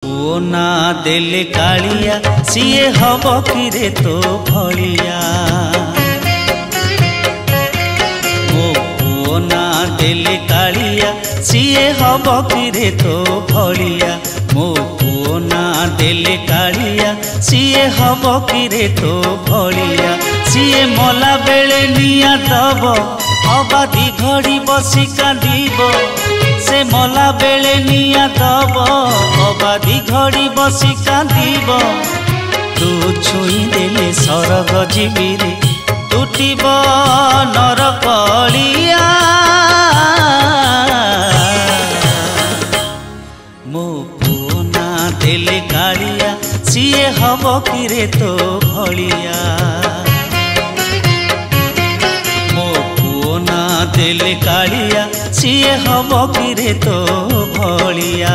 पुओ ना देले कालिया सीए हब किरे तो भलिया। मो पुओ ना देले कालिया सीए हब किरे तो भलिया। मो पुओ ना देले कालिया सीए हब किरे तो भलिया। सीए मला बेले निया दब अबादी घड़ी बसी कांदिब। से मला बेले निया दब अबादी घड़ी बसी कांदिब। तू छुई देले सरग जीविरे टूटिब नरकलिया। मो पुओ ना देले कालिया सीए हब किरे तो भलिया। देले कालिया सीए हब किरे तो भलिया।